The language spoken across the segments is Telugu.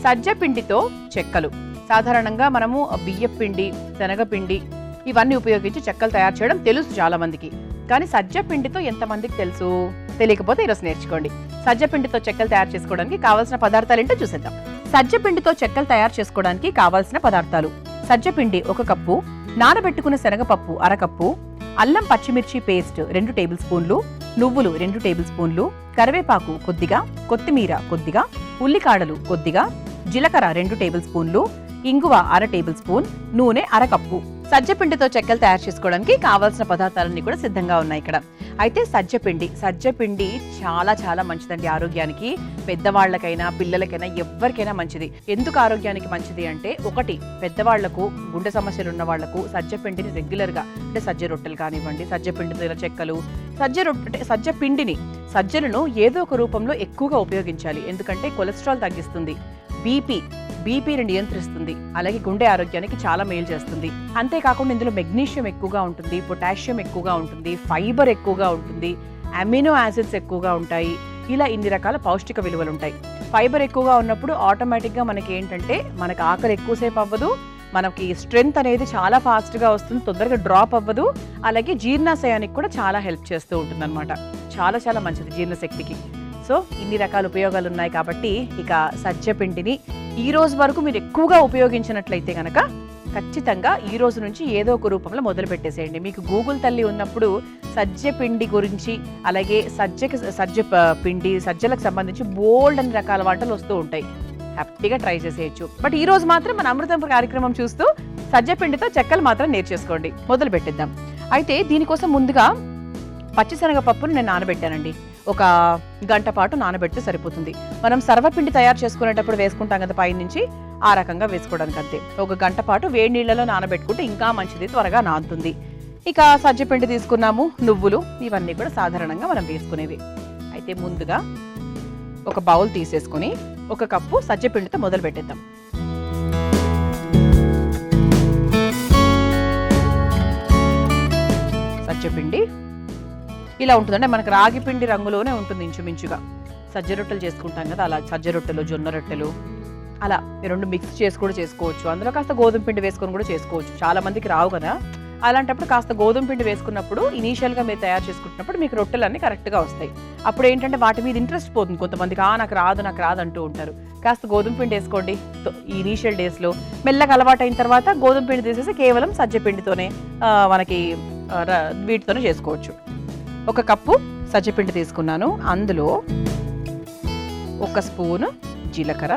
సజ్జ పిండితో చెక్కలు. సాధారణంగా మనము బియ్యం పిండి, శనగపిండి ఇవన్నీ ఉపయోగించి చెక్కలు తయారు చేయడం తెలుసు చాలా మందికి. కానీ సజ్జ పిండితో ఎంతమందికి తెలుసు? తెలియకపోతే ఈరోజు నేర్చుకోండి. సజ్జ పిండితో చెక్కలు తయారు చేసుకోవడానికి కావాల్సిన పదార్థాలు ఏంటో చూసేద్దాం. సజ్జ పిండితో చెక్కలు తయారు చేసుకోవడానికి కావాల్సిన పదార్థాలు: సజ్జ పిండి 1 కప్పు, నానబెట్టుకున్న శనగపప్పు 1/2 కప్పు, అల్లం పచ్చిమిర్చి పేస్ట్ 2 టేబుల్ స్పూన్లు, నువ్వులు 2 టేబుల్ స్పూన్లు, కరివేపాకు కొద్దిగా, కొత్తిమీర కొద్దిగా, ఉల్లికాడలు కొద్దిగా, జీలకర్ర 2 టేబుల్ స్పూన్లు, ఇంగువ 1/2 టేబుల్ స్పూన్, నూనె 1/2 కప్పు. సజ్జ పిండితో చెక్కలు తయారు చేసుకోవడానికి కావాల్సిన పదార్థాలన్నీ కూడా సిద్ధంగా ఉన్నాయి ఇక్కడ. అయితే సజ్జ పిండి చాలా చాలా మంచిదండి ఆరోగ్యానికి. పెద్దవాళ్ళకైనా పిల్లలకైనా ఎవరికైనా మంచిది. ఎందుకు ఆరోగ్యానికి మంచిది అంటే, ఒకటి, పెద్దవాళ్లకు గుండె సమస్యలు ఉన్న వాళ్లకు సజ్జ పిండిని రెగ్యులర్గా, అంటే సజ్జ రొట్టెలు కానివ్వండి, సజ్జ పిండితో ఇలా చెక్కలు, సజ్జ పిండిని, సజ్జలను ఏదో ఒక రూపంలో ఎక్కువగా ఉపయోగించాలి. ఎందుకంటే కొలెస్ట్రాల్ తగ్గిస్తుంది, బీపీని నియంత్రిస్తుంది, అలాగే గుండె ఆరోగ్యానికి చాలా మేలు చేస్తుంది. అంతేకాకుండా ఇందులో మెగ్నీషియం ఎక్కువగా ఉంటుంది, పొటాషియం ఎక్కువగా ఉంటుంది, ఫైబర్ ఎక్కువగా ఉంటుంది, అమినో యాసిడ్స్ ఎక్కువగా ఉంటాయి. ఇలా ఇన్ని రకాల పౌష్టిక విలువలు ఉంటాయి. ఫైబర్ ఎక్కువగా ఉన్నప్పుడు ఆటోమేటిక్గా మనకి ఏంటంటే, మనకు ఆకలి ఎక్కువసేపు అవ్వదు, మనకి స్ట్రెంగ్త్ అనేది చాలా ఫాస్ట్గా వస్తుంది, తొందరగా డ్రాప్ అవ్వదు, అలాగే జీర్ణాశయానికి కూడా చాలా హెల్ప్ చేస్తూ ఉంటుంది అనమాట. చాలా చాలా మంచిది జీర్ణశక్తికి. సో ఇన్ని రకాల ఉపయోగాలు ఉన్నాయి కాబట్టి ఇక సజ్జ పిండిని ఈ రోజు వరకు మీరు ఎక్కువగా ఉపయోగించినట్లయితే కనుక ఖచ్చితంగా ఈ రోజు నుంచి ఏదో ఒక రూపంలో మొదలు పెట్టేసేయండి. మీకు గూగుల్ తల్లి ఉన్నప్పుడు సజ్జ పిండి గురించి, అలాగే సజ్జలకు సంబంధించి బోల్డ్ అన్ని రకాల వంటలు వస్తూ ఉంటాయి. హ్యాపీగా ట్రై చేసేయచ్చు. బట్ ఈ రోజు మాత్రం మన అమృతం కార్యక్రమం చూస్తూ సజ్జ పిండితో చెక్కలు మాత్రం నేర్చేసుకోండి. మొదలు పెట్టిద్దాం. అయితే దీనికోసం ముందుగా పచ్చిశనగపప్పును నేను నానబెట్టానండి. 1 గంట పాటు నానబెడితే సరిపోతుంది. మనం సర్వపిండి తయారు చేసుకునేటప్పుడు వేసుకుంటాం కదా పైనుంచి, ఆ రకంగా వేసుకోవడానికి అంతే. 1 గంట పాటు వేడి నీళ్ళలో నానబెట్టుకుంటే ఇంకా మంచిది, త్వరగా నానుతుంది. ఇక సజ్జపిండి తీసుకున్నాము, నువ్వులు, ఇవన్నీ కూడా సాధారణంగా మనం వేసుకునేవి. అయితే ముందుగా ఒక బౌల్ తీసేసుకుని 1 కప్పు సజ్జపిండితో మొదలు పెట్టేద్దాం. సజ్జపిండి ఇలా ఉంటుందంటే మనకు రాగి పిండి రంగులోనే ఉంటుంది ఇంచుమించుగా. సజ్జ రొట్టెలు చేసుకుంటాం కదా, అలా సజ్జ రొట్టెలు, జొన్న రొట్టెలు అలా 2 మిక్స్ చేసి కూడా చేసుకోవచ్చు. అందులో కాస్త గోధుమ పిండి వేసుకొని కూడా చేసుకోవచ్చు. చాలా మందికి రావు కదా, అలాంటప్పుడు కాస్త గోధుమ పిండి వేసుకున్నప్పుడు, ఇనీషియల్గా మీరు తయారు చేసుకుంటున్నప్పుడు మీకు రొట్టెలన్నీ కరెక్ట్గా వస్తాయి. అప్పుడు ఏంటంటే వాటి మీద ఇంట్రెస్ట్ పోతుంది కొంతమందికి. నాకు రాదు అంటూ ఉంటారు. కాస్త గోధుమ పిండి వేసుకోండి ఈ ఇనీషియల్ డేస్లో. మెల్లగా అలవాటు అయిన తర్వాత గోధుమ పిండి తీసేసి కేవలం సజ్జ పిండితోనే మనకి వీటితోనే చేసుకోవచ్చు. 1 కప్పు సజ్జపిండి తీసుకున్నాను. అందులో 1 స్పూను జీలకర్ర,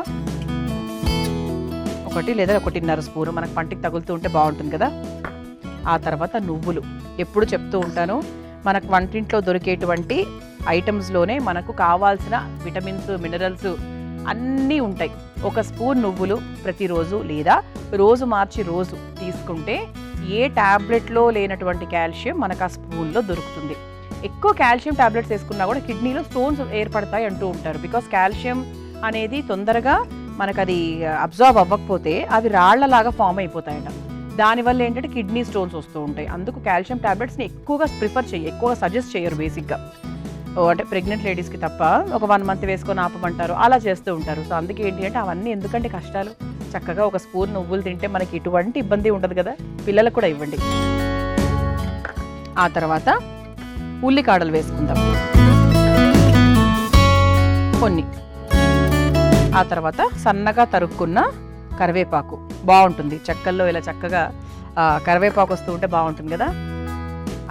1 లేదా 1.5 స్పూను, మనకు పంటికి తగులుతూ ఉంటే బాగుంటుంది కదా. ఆ తర్వాత నువ్వులు. ఎప్పుడు చెప్తూ ఉంటాను, మనకు వంటింట్లో దొరికేటువంటి ఐటమ్స్లోనే మనకు కావాల్సిన విటమిన్స్, మినరల్స్ అన్నీ ఉంటాయి. 1 స్పూన్ నువ్వులు ప్రతిరోజు, లేదా రోజు మార్చి రోజు తీసుకుంటే ఏ ట్యాబ్లెట్లో లేనటువంటి కాల్షియం మనకు ఆ స్పూన్లో దొరుకుతుంది. ఎక్కువ కాల్షియం టాబ్లెట్స్ వేసుకున్నా కూడా కిడ్నీలో స్టోన్స్ ఏర్పడతాయి అంటూ ఉంటారు. బికాస్ కాల్షియం అనేది తొందరగా మనకు అది అబ్జార్బ్ అవ్వకపోతే అవి రాళ్లలాగా ఫామ్ అయిపోతాయట. దానివల్ల ఏంటంటే కిడ్నీ స్టోన్స్ వస్తూ ఉంటాయి. అందుకు కాల్షియం టాబ్లెట్స్ని ఎక్కువగా ఎక్కువగా సజెస్ట్ చేయరు బేసిక్గా. అంటే ప్రెగ్నెంట్ లేడీస్కి తప్ప. ఒక 1 మంత్ వేసుకొని ఆపమంటారు, అలా చేస్తూ ఉంటారు. సో అందుకే ఏంటి అంటే అవన్నీ ఎందుకంటే కష్టాలు. చక్కగా 1 స్పూన్ నువ్వులు తింటే మనకి ఎటువంటి ఇబ్బంది ఉండదు కదా. పిల్లలకు కూడా ఇవ్వండి. ఆ తర్వాత ఉల్లికాడలు వేసుకుందాం కొన్ని. ఆ తర్వాత సన్నగా తరుక్కున్న కరివేపాకు బాగుంటుంది చెక్కల్లో. ఇలా చక్కగా కరివేపాకు వస్తూ ఉంటే బాగుంటుంది కదా.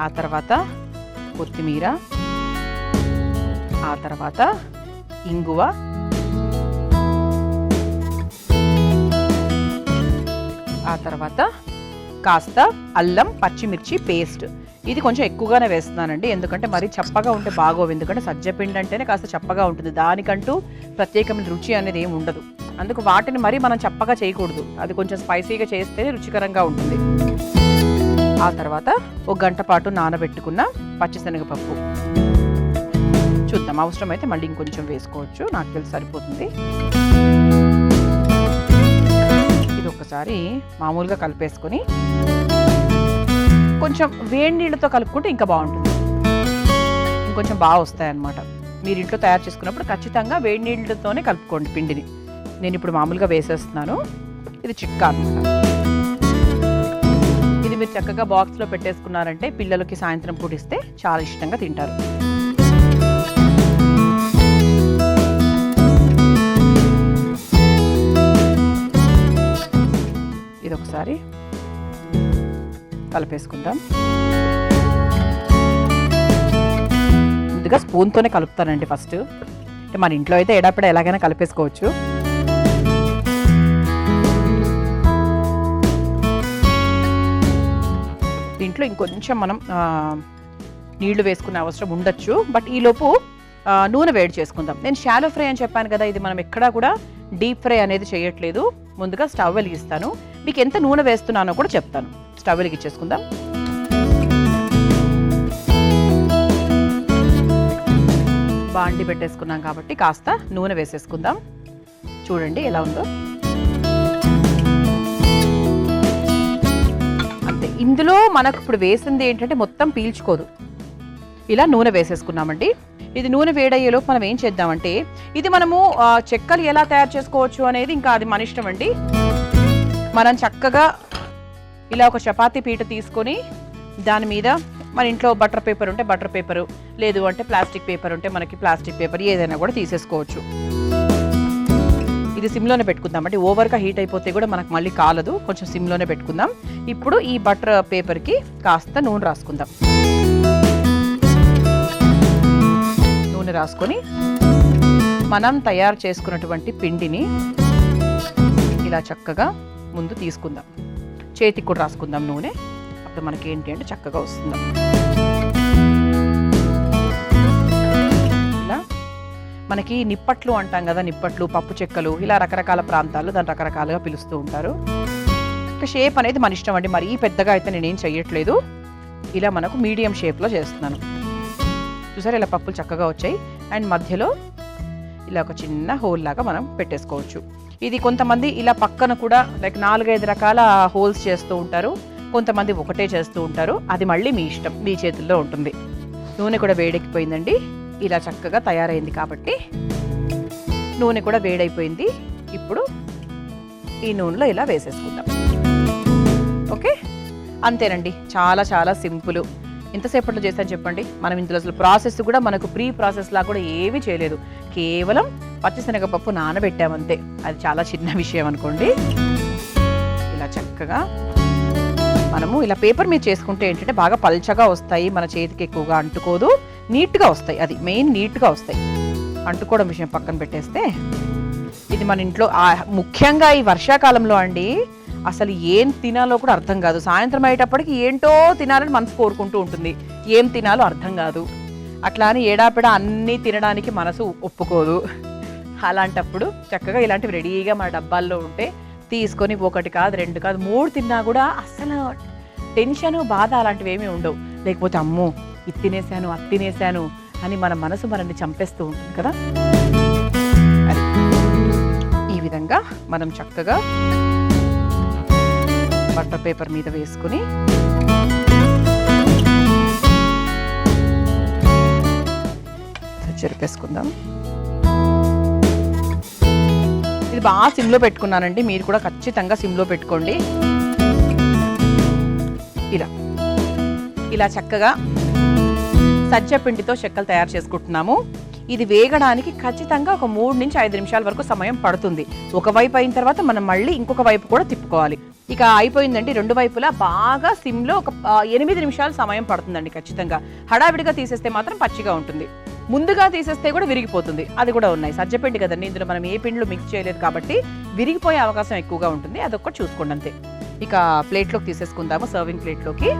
ఆ తర్వాత కొత్తిమీర, ఆ తర్వాత ఇంగువ, ఆ తర్వాత కాస్త అల్లం పచ్చిమిర్చి పేస్ట్. ఇది కొంచెం ఎక్కువగానే వేస్తున్నానండి, ఎందుకంటే మరి చప్పగా ఉంటే బాగోవు. ఎందుకంటే సజ్జపిండి అంటేనే కాస్త చప్పగా ఉంటుంది, దానికంటూ ప్రత్యేకమైన రుచి అనేది ఏమి ఉండదు. అందుకు వాటిని మరి మనం చప్పగా చేయకూడదు, అది కొంచెం స్పైసీగా చేస్తే రుచికరంగా ఉంటుంది. ఆ తర్వాత 1 గంట పాటు నానబెట్టుకున్న పచ్చిశనగపప్పు. చూద్దాం, అవసరమైతే మళ్ళీ ఇంకొంచెం వేసుకోవచ్చు, నాకు తెలిసి సరిపోతుంది. ఇది ఒకసారి మామూలుగా కలిపేసుకొని కొంచెం వేడి నీళ్ళతో కలుపుకుంటే ఇంకా బాగుంటుంది, ఇంకొంచెం బాగా వస్తాయన్నమాట. మీరు ఇంట్లో తయారు చేసుకున్నప్పుడు ఖచ్చితంగా వేడి నీళ్ళతోనే కలుపుకోండి పిండిని. నేను ఇప్పుడు మామూలుగా వేసేస్తున్నాను. ఇది చిట్కా అన్నమాట. ఇది మీరు చక్కగా బాక్స్లో పెట్టేసుకున్నారంటే పిల్లలకి సాయంత్రం పూట ఇస్తే చాలా ఇష్టంగా తింటారు. ఇది ఒకసారి కలిపేసుకుందాం. ముందుగా స్పూన్తోనే కలుపుతానండి ఫస్ట్. అంటే మన ఇంట్లో అయితే ఎడాపెడా ఎలాగైనా కలిపేసుకోవచ్చు. దీంట్లో ఇంకొంచెం మనం నీళ్లు వేసుకునే అవసరం ఉండొచ్చు. బట్ ఈలోపు నూనె వేడి చేసుకుందాం. నేను షాలో ఫ్రై అని చెప్పాను కదా, ఇది మనం ఎక్కడా కూడా డీప్ ఫ్రై అనేది చేయట్లేదు. ముందుగా స్టవ్ వెలిగిస్తాను. మీకు ఎంత నూనె వేస్తున్నానో కూడా చెప్తాను. స్టవ్ వెలిగించేసుకుందాం. బాండి పెట్టేసుకున్నాం కాబట్టి కాస్త నూనె వేసేసుకుందాం. చూడండి ఎలా ఉందో. అంతే. ఇందులో మనకు ఇప్పుడు వేసింది ఏంటంటే మొత్తం పీల్చుకోదు. ఇలా నూనె వేసేసుకున్నామండి. ఇది నూనె వేడయ్యేలోపు మనం ఏం చేద్దామంటే, ఇది మనము చెక్కలు ఎలా తయారు చేసుకోవచ్చు అనేది ఇంకా అది మన ఇష్టం అండి. మనం చక్కగా ఇలా ఒక చపాతీ పీట తీసుకొని దాని మీద మన ఇంట్లో బటర్ పేపర్ ఉంటే బటర్ పేపరు, లేదు అంటే ప్లాస్టిక్ పేపర్ ఉంటే మనకి ప్లాస్టిక్ పేపర్ ఏదైనా కూడా తీసేసుకోవచ్చు. ఇది సిమ్లోనే పెట్టుకుందాం. అంటే ఓవర్గా హీట్ అయిపోతే కూడా మనకు మళ్ళీ కాలదు. కొంచెం సిమ్లోనే పెట్టుకుందాం. ఇప్పుడు ఈ బటర్ పేపర్కి కాస్త నూనె రాసుకుందాం. నూనె రాసుకొని మనం తయారు చేసుకున్నటువంటి పిండిని ఇలా చక్కగా ముందు తీసుకుందాం. చేతికి కూడా రాసుకుందాం నూనె. అప్పుడు మనకి ఏంటి అంటే చక్కగా వస్తుంది. ఇలా మనకి నిప్పట్లు అంటాం కదా, నిప్పట్లు, పప్పు చెక్కలు, ఇలా రకరకాల ప్రాంతాల్లో దాన్ని రకరకాలుగా పిలుస్తూ ఉంటారు. షేప్ అనేది మన ఇష్టం అండి. మరీ పెద్దగా అయితే నేనేం చెయ్యట్లేదు. ఇలా మనకు మీడియం షేప్లో చేస్తున్నాను. చూసారు ఇలా పప్పులు చక్కగా వచ్చాయి. అండ్ మధ్యలో ఇలా ఒక చిన్న హోల్ లాగా మనం పెట్టేసుకోవచ్చు. ఇది కొంతమంది ఇలా పక్కన కూడా లైక్ 4-5 రకాల హోల్స్ చేస్తూ ఉంటారు. కొంతమంది ఒకటే చేస్తూ ఉంటారు. అది మళ్ళీ మీ ఇష్టం, మీ చేతుల్లో ఉంటుంది. నూనె కూడా వేడెక్కిపోయిందండి. ఇలా చక్కగా తయారైంది కాబట్టి నూనె కూడా వేడైపోయింది. ఇప్పుడు ఈ నూనెలో ఇలా వేసేసుకుందాం. ఓకే, అంతేనండి. చాలా చాలా సింపుల్. ఎంతసేపట్లో చేశాను చెప్పండి. మనం ఇందులో అసలు ప్రాసెస్ కూడా మనకు ప్రీ ప్రాసెస్ లా కూడా ఏమీ చేయలేదు. కేవలం పచ్చిశనగపప్పు నానబెట్టామంతే. అది చాలా చిన్న విషయం అనుకోండి. ఇలా చక్కగా మనము ఇలా పేపర్ మీద చేసుకుంటే ఏంటంటే బాగా పల్చగా వస్తాయి. మన చేతికి ఎక్కువగా అంటుకోదు. నీట్గా వస్తాయి. అది మెయిన్, నీట్గా వస్తాయి. అంటుకోవడం విషయం పక్కన పెట్టేస్తే, ఇది మన ఇంట్లో ముఖ్యంగా ఈ వర్షాకాలంలో అండి అసలు ఏం తినాలో కూడా అర్థం కాదు. సాయంత్రం అయ్యేటప్పటికి ఏంటో తినాలని మనసు కోరుకుంటూ ఉంటుంది. ఏం తినాలో అర్థం కాదు. అట్లా అని ఏడాపెడా అన్నీ తినడానికి మనసు ఒప్పుకోదు. అలాంటప్పుడు చక్కగా ఇలాంటివి రెడీగా మన డబ్బాల్లో ఉంటే తీసుకొని 1 కాదు 2 కాదు 3 తిన్నా కూడా అసలు టెన్షన్, బాధ అలాంటివి ఏమీ ఉండవు. లేకపోతే అమ్మో ఇది తినేసాను, అది తినేసాను అని మన మనసు మనల్ని చంపేస్తూ ఉంటుంది కదా. అది ఈ విధంగా మనం చక్కగా బటర్ పేపర్ మీద వేసుకుని చెరిపేసుకుందాం. ఇది బాగా సిమ్లో పెట్టుకున్నానండి. మీరు కూడా ఖచ్చితంగా సిమ్లో పెట్టుకోండి. ఇలా ఇలా చక్కగా సజ్జ పిండితో చెక్కలు తయారు చేసుకుంటున్నాము. ఇది వేగడానికి ఖచ్చితంగా ఒక 3 నుంచి 5 నిమిషాల వరకు సమయం పడుతుంది. ఒకవైపు అయిన తర్వాత మనం మళ్ళీ ఇంకొక వైపు కూడా తిప్పుకోవాలి. ఇక అయిపోయిందండి. 2 వైపులా బాగా సిమ్లో ఒక 8 నిమిషాలు సమయం పడుతుందండి ఖచ్చితంగా. హడావిడిగా తీసేస్తే మాత్రం పచ్చిగా ఉంటుంది. ముందుగా తీసేస్తే కూడా విరిగిపోతుంది. అది కూడా ఉన్నాయి. సజ్జపిండి కదండి, ఇందులో మనం ఏ పిండిలో మిక్స్ చేయలేదు కాబట్టి విరిగిపోయే అవకాశం ఎక్కువగా ఉంటుంది. అదొక్కటి చూసుకోండి అంతే. ఇక ప్లేట్లోకి తీసేసుకుందాము, సర్వింగ్ ప్లేట్లోకి.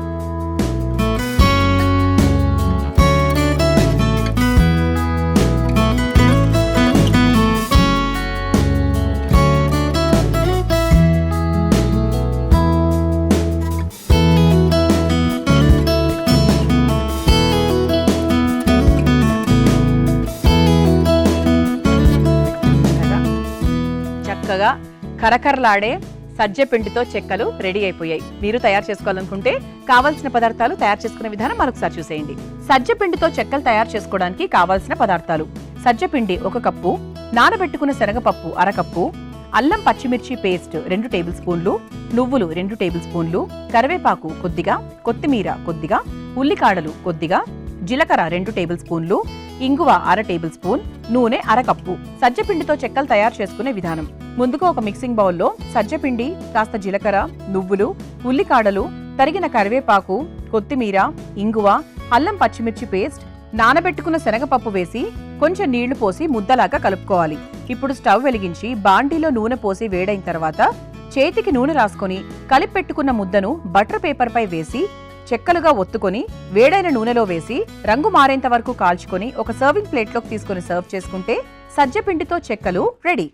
చక్కగా కరకరలాడే సజ్జ పిండితో చెక్కలు రెడీ అయిపోయాయి. మీరు తయారు చేసుకోవాలనుకుంటే కావాల్సిన పదార్థాలు, తయారు చేసుకునే విధానం మరొకసారి చూసేయండి. సజ్జ పిండితో చెక్కలు తయారు చేసుకోవడానికి కావాల్సిన పదార్థాలు: సజ్జ పిండి 1 కప్పు, నానబెట్టుకున్న శనగపప్పు 1/2 కప్పు, అల్లం పచ్చిమిర్చి పేస్ట్ 2 టేబుల్ స్పూన్లు, నువ్వులు 2 టేబుల్ స్పూన్లు, కరివేపాకు కొద్దిగా, కొత్తిమీర కొద్దిగా, ఉల్లికాడలు కొద్దిగా, జీలకర్ర 2 టేబుల్ స్పూన్లు, ఇంగువ 1/2 టేబుల్ స్పూన్, నూనె 1/2 కప్పు. సజ్జపిండితో చెక్కలు తయారు చేసుకునే విధానం. ముందుగా ఒక మిక్సింగ్ బౌల్లో సజ్జపిండి, కాస్త జీలకర్ర, నువ్వులు, ఉల్లికాడలు, తరిగిన కరివేపాకు, కొత్తిమీర, ఇంగువ, అల్లం పచ్చిమిర్చి పేస్ట్, నానబెట్టుకున్న శనగపప్పు వేసి కొంచెం నీళ్లు పోసి ముద్దలాగా కలుపుకోవాలి. ఇప్పుడు స్టవ్ వెలిగించి బాండీలో నూనె పోసి వేడైన తర్వాత చేతికి నూనె రాసుకొని కలిపి పెట్టుకున్న ముద్దను బటర్ పేపర్ పై వేసి చెక్కలుగా ఒత్తుకొని వేడైన నూనెలో వేసి రంగు మారేంత వరకు కాల్చుకొని ఒక సర్వింగ్ ప్లేట్లోకి తీసుకొని సర్వ్ చేసుకుంటే సజ్జపిండితో చెక్కలు రెడీ.